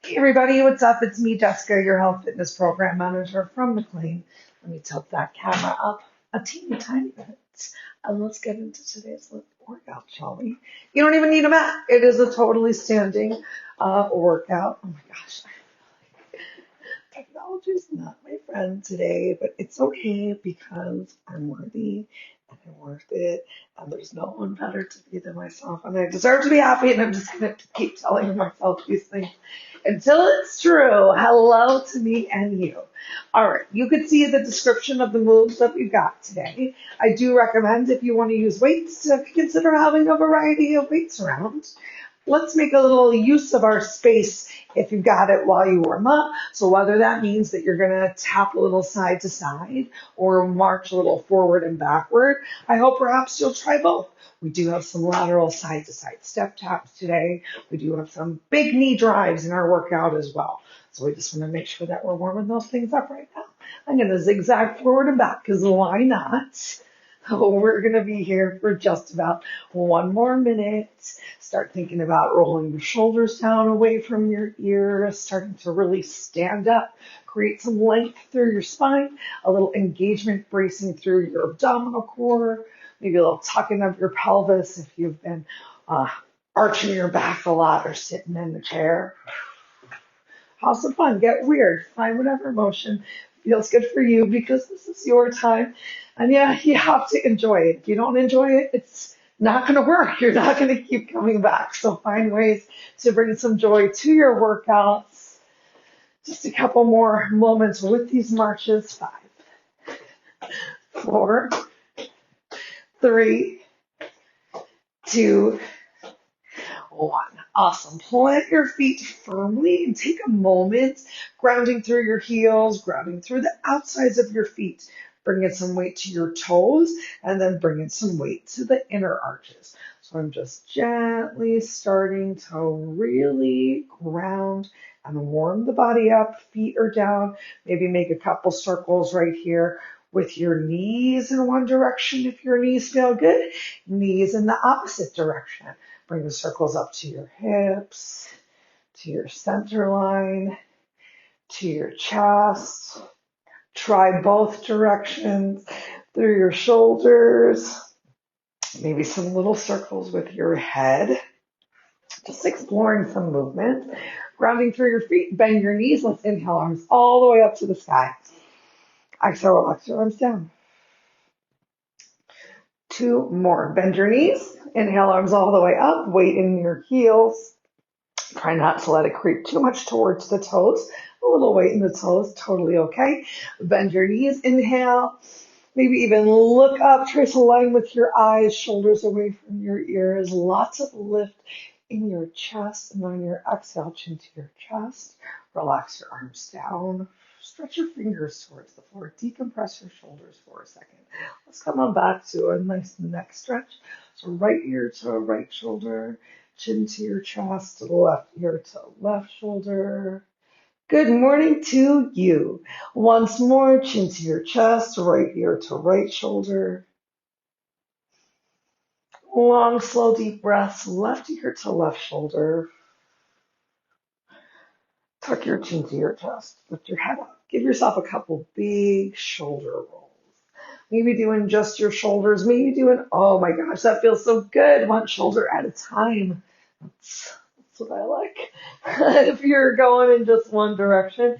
Hey everybody, what's up? It's me, Jessica, your health fitness program manager from McLean. Let me tilt that camera up a teeny tiny bit. And let's get into today's workout, shall we? You don't even need a mat. It is a totally standing workout. Oh my gosh, technology is not my friend today, but it's okay because I'm worthy and I'm worth it. And there's no one better to be than myself. And I deserve to be happy. And I'm just going to keep telling myself these things until it's true. Hello to me and you. All right. You can see the description of the moves that we've got today. I do recommend if you want to use weights to consider having a variety of weights around. Let's make a little use of our space if you've got it while you warm up. So whether that means that you're going to tap a little side to side or march a little forward and backward, I hope perhaps you'll try both. We do have some lateral side to side step taps today. We do have some big knee drives in our workout as well. So we just want to make sure that we're warming those things up right now. I'm going to zigzag forward and back because why not? Oh, we're going to be here for just about one more minute. Start thinking about rolling your shoulders down away from your ears, starting to really stand up, create some length through your spine, a little engagement bracing through your abdominal core, maybe a little tucking of your pelvis if you've been arching your back a lot or sitting in the chair. Have some fun, get weird, find whatever motion feels good for you because this is your time. And yeah, you have to enjoy it. If you don't enjoy it, it's not going to work. You're not going to keep coming back. So find ways to bring some joy to your workouts. Just a couple more moments with these marches. 5, 4, 3, 2, 1. Awesome. Plant your feet firmly and take a moment grounding through your heels, grounding through the outsides of your feet. Bringing some weight to your toes and then bringing some weight to the inner arches. So I'm just gently starting to really ground and warm the body up. Feet are down. Maybe make a couple circles right here with your knees in one direction if your knees feel good. Knees in the opposite direction. Bring the circles up to your hips, to your center line, to your chest. Try both directions through your shoulders. Maybe some little circles with your head. Just exploring some movement. Grounding through your feet. Bend your knees. Let's inhale, arms all the way up to the sky. Exhale, relax your arms down. 2 more. Bend your knees. Inhale, arms all the way up. Weight in your heels. Try not to let it creep too much towards the toes. A little weight in the toes, totally okay. Bend your knees, inhale. Maybe even look up, trace a line with your eyes, shoulders away from your ears. Lots of lift in your chest. And on your exhale, chin to your chest. Relax your arms down. Stretch your fingers towards the floor. Decompress your shoulders for a second. Let's come on back to a nice neck stretch. So right ear to right shoulder. Chin to your chest, left ear to left shoulder. Good morning to you. Once more, chin to your chest, right ear to right shoulder. Long, slow, deep breaths, left ear to left shoulder. Tuck your chin to your chest, lift your head up. Give yourself a couple big shoulder rolls. Maybe doing just your shoulders, maybe doing, oh my gosh, that feels so good, one shoulder at a time. That's what I like. If you're going in just one direction,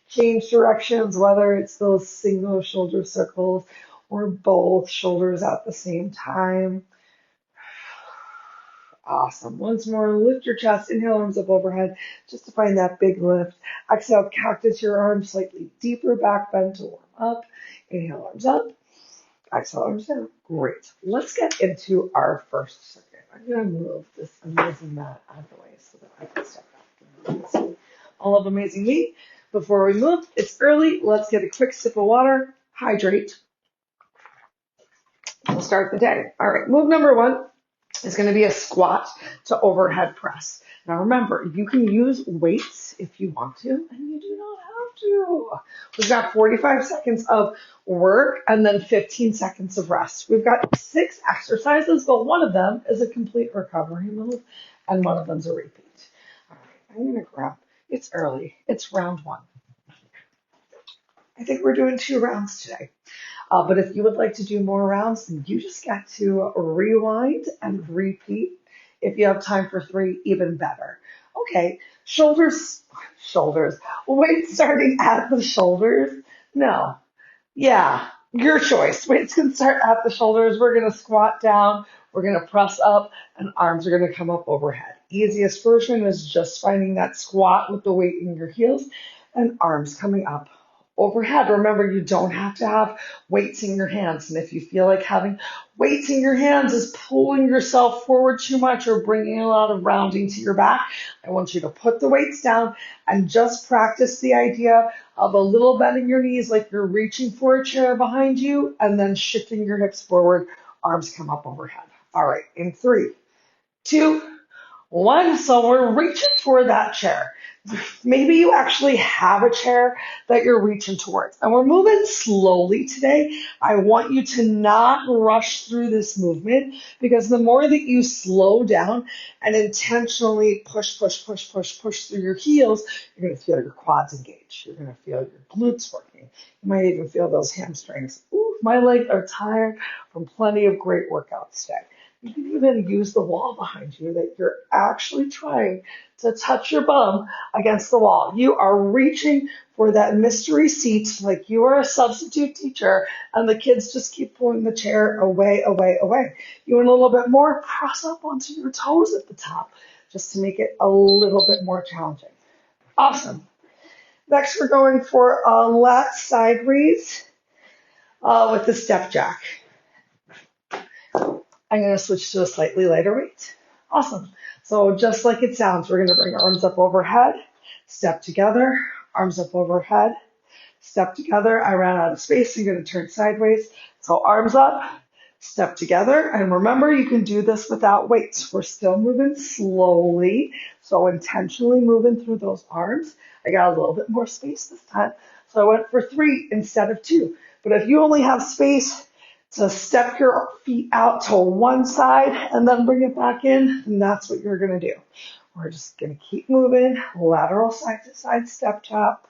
change directions, whether it's those single shoulder circles or both shoulders at the same time. Awesome. Once more, lift your chest, inhale, arms up overhead, just to find that big lift. Exhale, cactus your arms slightly deeper, back bend to warm up. Inhale, arms up. Exhale, arms down. Great. Let's get into our first circuit. I'm going to move this amazing mat out of the way so that I can step back and see all of amazing me. Before we move, it's early. Let's get a quick sip of water, hydrate. We'll start the day. All right, move number 1 is going to be a squat to overhead press. Now remember, you can use weights if you want to, and you do not have to. We've got 45 seconds of work and then 15 seconds of rest. We've got 6 exercises, but one of them is a complete recovery move, and one of them's a repeat. All right, I'm going to grab It's early. It's round one. I think we're doing 2 rounds today. But if you would like to do more rounds, then you just got to rewind and repeat. If you have time for 3, even better. Okay, shoulders. Weight starting at the shoulders? No. Yeah, your choice. Weights can start at the shoulders. We're going to squat down. We're going to press up, and arms are going to come up overhead. Easiest version is just finding that squat with the weight in your heels and arms coming up overhead. Remember, you don't have to have weights in your hands. And if you feel like having weights in your hands is pulling yourself forward too much or bringing a lot of rounding to your back, I want you to put the weights down and just practice the idea of a little bend in your knees like you're reaching for a chair behind you and then shifting your hips forward, arms come up overhead. All right, in 3, 2, 1. So we're reaching for that chair. Maybe you actually have a chair that you're reaching towards. And we're moving slowly today. I want you to not rush through this movement because the more that you slow down and intentionally push through your heels, you're going to feel your quads engaged. You're going to feel your glutes working. You might even feel those hamstrings. Ooh, my legs are tired from plenty of great workouts today. You can even use the wall behind you that you're actually trying to touch your bum against the wall. You are reaching for that mystery seat like you are a substitute teacher and the kids just keep pulling the chair away. You want a little bit more? Press up onto your toes at the top just to make it a little bit more challenging. Awesome. Next, we're going for a lat side raise with the step jack. I'm going to switch to a slightly lighter weight. Awesome. So just like it sounds, we're going to bring arms up overhead, step together, arms up overhead, step together. I ran out of space, so you're going to turn sideways. So arms up, step together. And remember, you can do this without weights. We're still moving slowly, so intentionally moving through those arms. I got a little bit more space this time, so I went for 3 instead of 2. But if you only have space to step your feet out to one side and then bring it back in, and that's what you're going to do. We're just going to keep moving, lateral side to side step tap,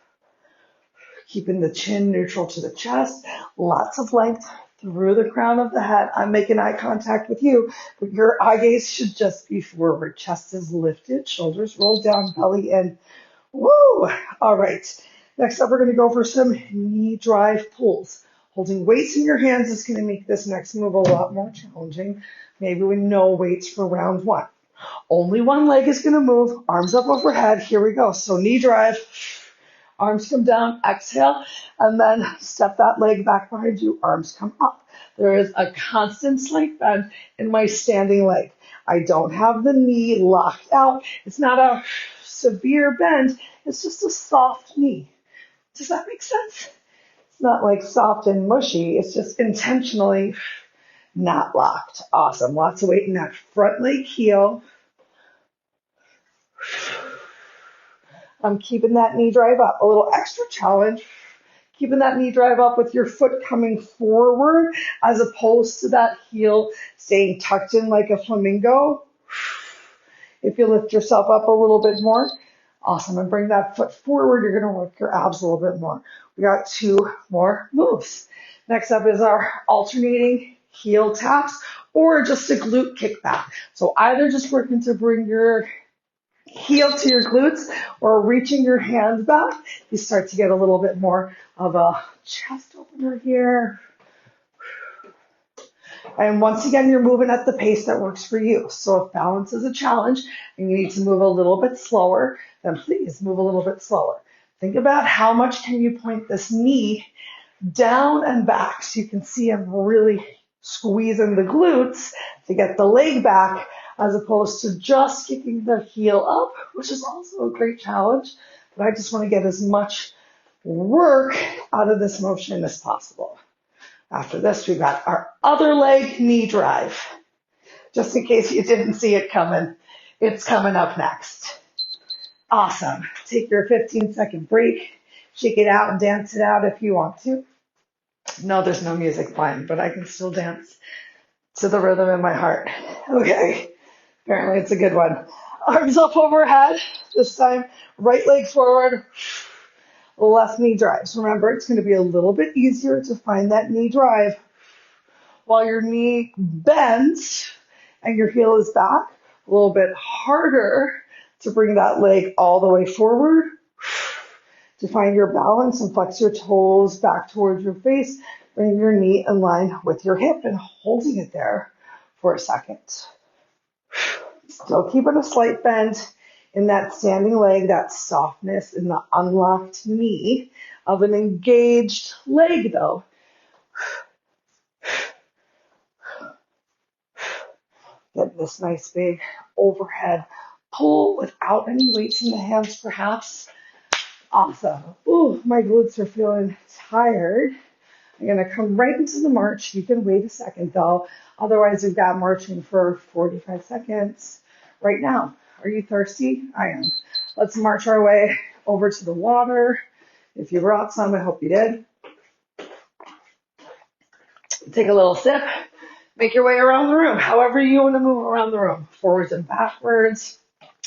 keeping the chin neutral to the chest, lots of length through the crown of the head. I'm making eye contact with you, but your eye gaze should just be forward. Chest is lifted, shoulders rolled down, belly in. Woo! All right. Next up, we're going to go for some knee drive pulls. Holding weights in your hands is going to make this next move a lot more challenging. Maybe with no weights for round 1. Only one leg is going to move. Arms up overhead. Here we go. So knee drive. Arms come down. Exhale. And then step that leg back behind you. Arms come up. There is a constant slight bend in my standing leg. I don't have the knee locked out. It's not a severe bend. It's just a soft knee. Does that make sense? It's not like soft and mushy. It's just intentionally not locked. Awesome. Lots of weight in that front leg heel. I'm keeping that knee drive up. A little extra challenge. Keeping that knee drive up with your foot coming forward as opposed to that heel staying tucked in like a flamingo. If you lift yourself up a little bit more. Awesome. And bring that foot forward. You're going to work your abs a little bit more. We got 2 more moves. Next up is our alternating heel taps or just a glute kickback. So either just working to bring your heel to your glutes or reaching your hands back. You start to get a little bit more of a chest opener here. And once again, you're moving at the pace that works for you. So if balance is a challenge and you need to move a little bit slower, then please move a little bit slower. Think about how much can you point this knee down and back so you can see I'm really squeezing the glutes to get the leg back as opposed to just kicking the heel up, which is also a great challenge. But I just want to get as much work out of this motion as possible. After this, we've got our other leg knee drive. Just in case you didn't see it coming, it's coming up next. Awesome. Take your 15-second break. Shake it out and dance it out if you want to. No, there's no music playing, but I can still dance to the rhythm in my heart. Okay. Apparently it's a good one. Arms up overhead. This time, right leg forward, left knee drives. Remember, it's going to be a little bit easier to find that knee drive while your knee bends and your heel is back. A little bit harder to bring that leg all the way forward, to find your balance and flex your toes back towards your face. Bring your knee in line with your hip and holding it there for a second. Still keeping a slight bend in that standing leg, that softness in the unlocked knee of an engaged leg though. Get this nice big overhead pull without any weights in the hands perhaps. Awesome. Ooh, my glutes are feeling tired. I'm going to come right into the march. You can wait a second though. Otherwise, we've got marching for 45 seconds right now. Are you thirsty? I am. Let's march our way over to the water. If you brought some, I hope you did. Take a little sip. Make your way around the room, however you want to move around the room. Forwards and backwards.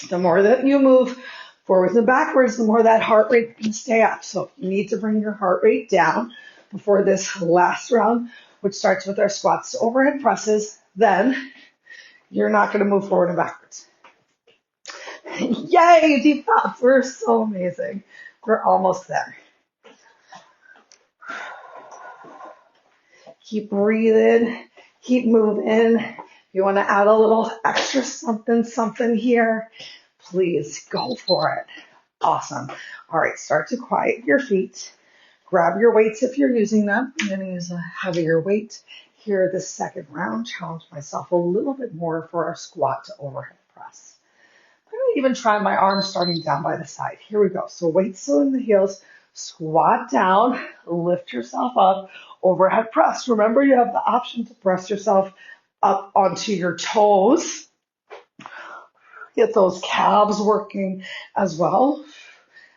The more that you move forwards and backwards, the more that heart rate can stay up. So you need to bring your heart rate down before this last round, which starts with our squats to overhead presses. Then you're not going to move forward and backwards. Yay, deep thoughts. We're so amazing. We're almost there. Keep breathing. Keep moving. If you want to add a little extra something here, please go for it. Awesome. All right, start to quiet your feet. Grab your weights if you're using them. I'm going to use a heavier weight here this second round. Challenge myself a little bit more for our squat to overhead press. I'm going to even try my arms starting down by the side. Here we go. So weight still in the heels. Squat down. Lift yourself up. Overhead press. Remember, you have the option to press yourself up onto your toes. Get those calves working as well.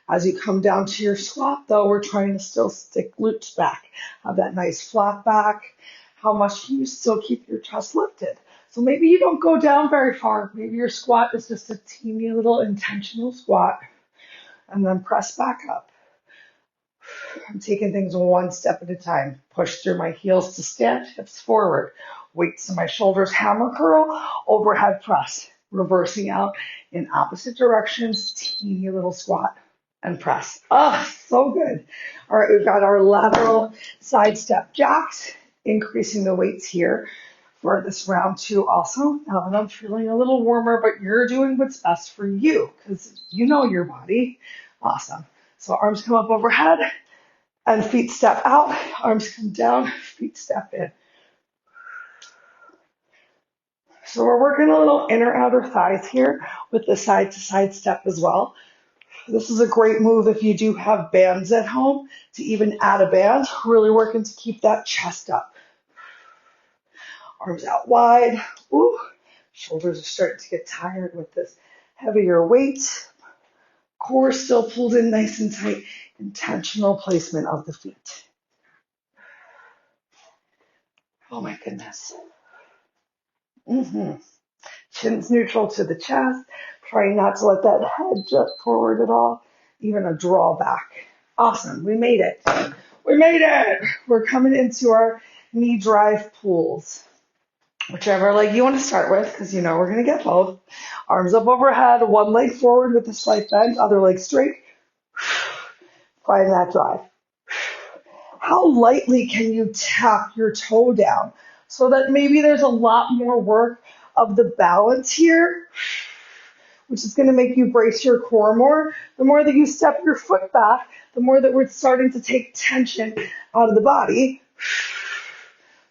As you come down to your squat, though, we're trying to still stick glutes back. Have that nice flat back. How much can you still keep your chest lifted? So maybe you don't go down very far. Maybe your squat is just a teeny little intentional squat. And then press back up. I'm taking things one step at a time. Push through my heels to stand, hips forward. Weights to my shoulders, hammer curl, overhead press. Reversing out in opposite directions, teeny little squat and press. Oh, so good. All right, we've got our lateral side step jacks, increasing the weights here for this round two also. Now that I'm feeling a little warmer, but you're doing what's best for you because you know your body. Awesome. So arms come up overhead and feet step out. Arms come down, feet step in. So we're working a little inner outer thighs here with the side to side step as well. This is a great move if you do have bands at home to even add a band, really working to keep that chest up. Arms out wide. Ooh, shoulders are starting to get tired with this heavier weight. Core still pulled in nice and tight. Intentional placement of the feet. Oh my goodness. Chin's neutral to the chest. Trying not to let that head jut forward at all. Even a draw back. Awesome. We made it. We made it. We're coming into our knee drive pulls. Whichever leg you want to start with, because you know we're going to get both. Arms up overhead. One leg forward with a slight bend. Other leg straight. Find that drive. How lightly can you tap your toe down so that maybe there's a lot more work of the balance here, which is going to make you brace your core more. The more that you step your foot back, the more that we're starting to take tension out of the body.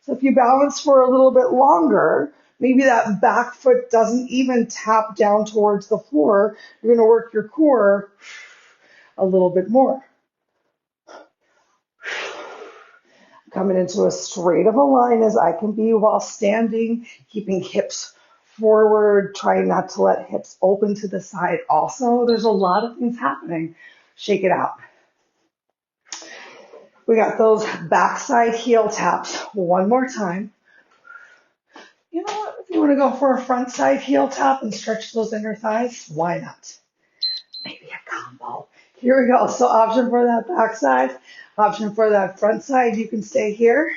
So if you balance for a little bit longer, maybe that back foot doesn't even tap down towards the floor. You're going to work your core a little bit more. Coming into as straight of a line as I can be while standing, keeping hips forward, trying not to let hips open to the side also. There's a lot of things happening. Shake it out. We got those backside heel taps one more time. You know what? If you you want to go for a front side heel tap and stretch those inner thighs, why not? Maybe a combo. Here we go. So option for that back side, option for that front side. You can stay here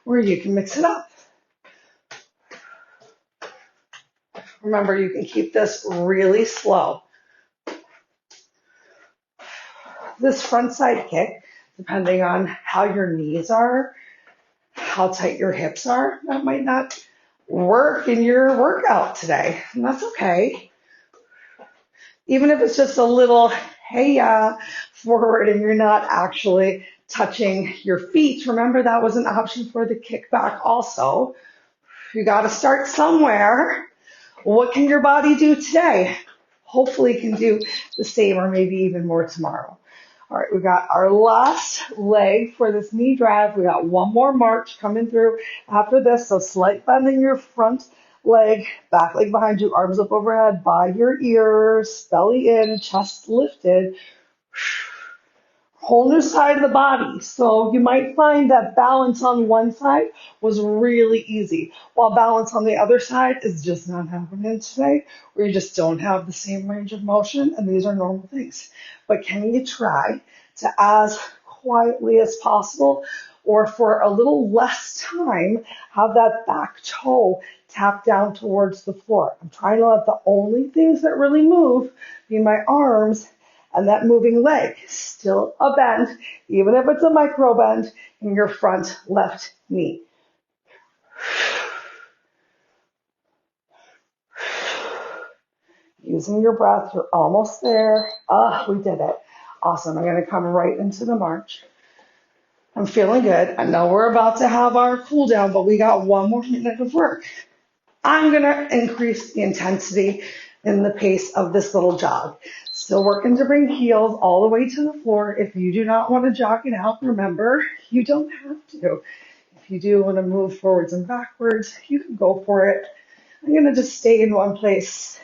or you can mix it up. Remember, you can keep this really slow. This front side kick, depending on how your knees are, how tight your hips are, that might not work in your workout today. And that's okay. Even if it's just a little, hey, forward and you're not actually touching your feet. Remember, that was an option for the kickback also. You got to start somewhere. What can your body do today? Hopefully it can do the same or maybe even more tomorrow. All right, we got our last leg for this knee drive. We got one more march coming through after this. So slight bend in your front leg, back leg behind you, arms up overhead by your ears, belly in, chest lifted. Whole new side of the body. So you might find that balance on one side was really easy, while balance on the other side is just not happening today, where you just don't have the same range of motion, and these are normal things. But can you try to, as quietly as possible, or for a little less time, have that back toe tap down towards the floor? I'm trying to let the only things that really move be my arms and that moving leg. Still a bend, even if it's a micro bend in your front left knee. Using your breath, you're almost there. We did it. Awesome. I'm going to come right into the march. I'm feeling good. I know we're about to have our cool down, but we got one more minute of work. I'm going to increase the intensity in the pace of this little jog. Still working to bring heels all the way to the floor. If you do not want to jog it out, remember, you don't have to. If you do want to move forwards and backwards, you can go for it. I'm going to just stay in one place.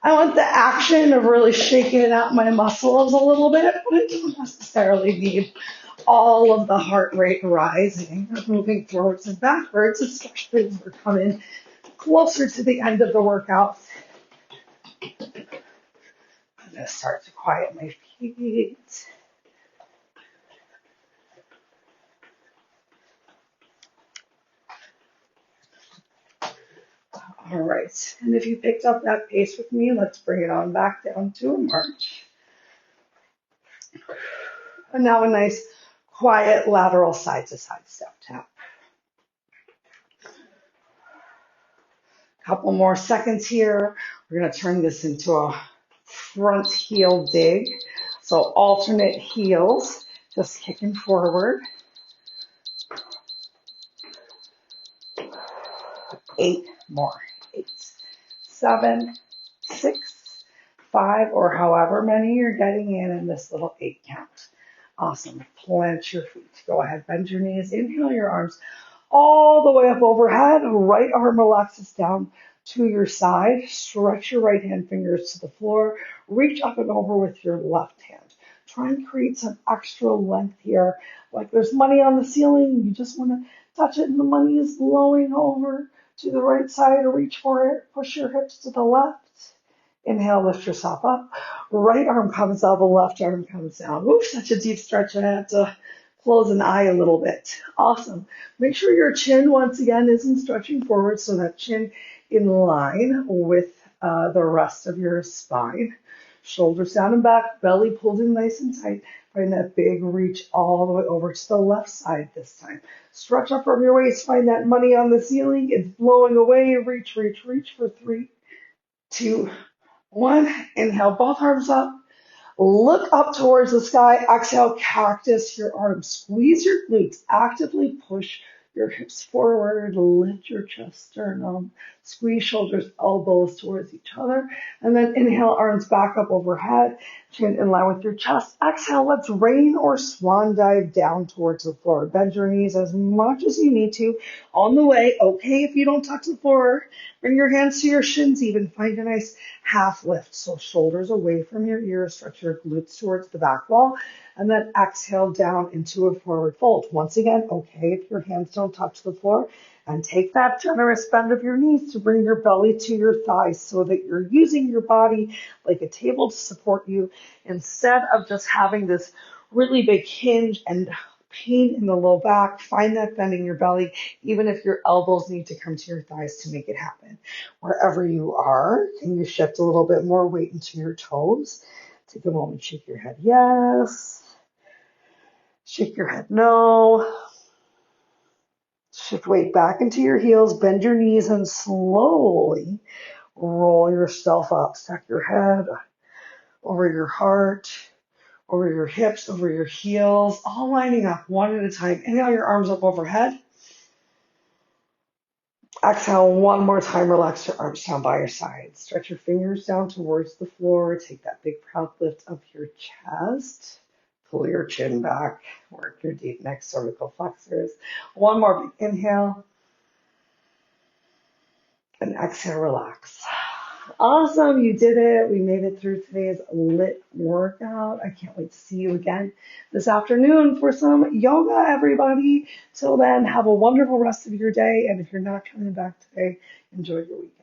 I want the action of really shaking out my muscles a little bit, but I don't necessarily need all of the heart rate rising or moving forwards and backwards, especially as we're coming closer to the end of the workout. I'm going to start to quiet my feet. All right, and if you picked up that pace with me, let's bring it on back down to a march. And now a nice, quiet lateral side-to-side step tap. Couple more seconds here. We're going to turn this into a front heel dig. So alternate heels, just kicking forward. 8 more. 8, 7, 6, 5, or however many you're getting in this little 8 count. Awesome. Plant your feet. Go ahead, bend your knees. Inhale your arms all the way up overhead. Right arm relaxes down to your side. Stretch your right hand fingers to the floor. Reach up and over with your left hand. Try and create some extra length here. Like there's money on the ceiling. You just want to touch it and the money is blowing over to the right side. Reach for it. Push your hips to the left. Inhale, lift yourself up. Right arm comes up, left arm comes down. Ooh, such a deep stretch. I had to close an eye a little bit. Awesome. Make sure your chin, once again, isn't stretching forward, so that chin in line with the rest of your spine. Shoulders down and back, belly pulled in nice and tight. Find that big reach all the way over to the left side this time. Stretch up from your waist. Find that money on the ceiling. It's blowing away. Reach, reach, reach for 3, 2, 1. Inhale, both arms up. Look up towards the sky. Exhale, cactus your arms. Squeeze your glutes. Actively push your hips forward. Lift your chest, sternum. Squeeze shoulders, elbows towards each other. And then inhale, arms back up overhead. Chin in line with your chest. Exhale, let's rain or swan dive down towards the floor. Bend your knees as much as you need to. On the way, okay if you don't touch the floor. Bring your hands to your shins even. Find a nice half lift. So shoulders away from your ears. Stretch your glutes towards the back wall. And then exhale down into a forward fold. Once again, okay if your hands don't touch the floor. And take that generous bend of your knees to bring your belly to your thighs so that you're using your body like a table to support you instead of just having this really big hinge and pain in the low back. Find that bend in your belly, even if your elbows need to come to your thighs to make it happen. Wherever you are, can you shift a little bit more weight into your toes? Take a moment, shake your head yes, shake your head no. Shift weight back into your heels, bend your knees, and slowly roll yourself up. Stack your head over your heart, over your hips, over your heels, all lining up one at a time. Inhale your arms up overhead. Exhale one more time. Relax your arms down by your sides. Stretch your fingers down towards the floor. Take that big proud lift of your chest. Pull your chin back. Work your deep neck cervical flexors. One more big inhale. And exhale, relax. Awesome, you did it. We made it through today's LIIT workout. I can't wait to see you again this afternoon for some yoga, everybody. Till then, have a wonderful rest of your day. And if you're not coming back today, enjoy your weekend.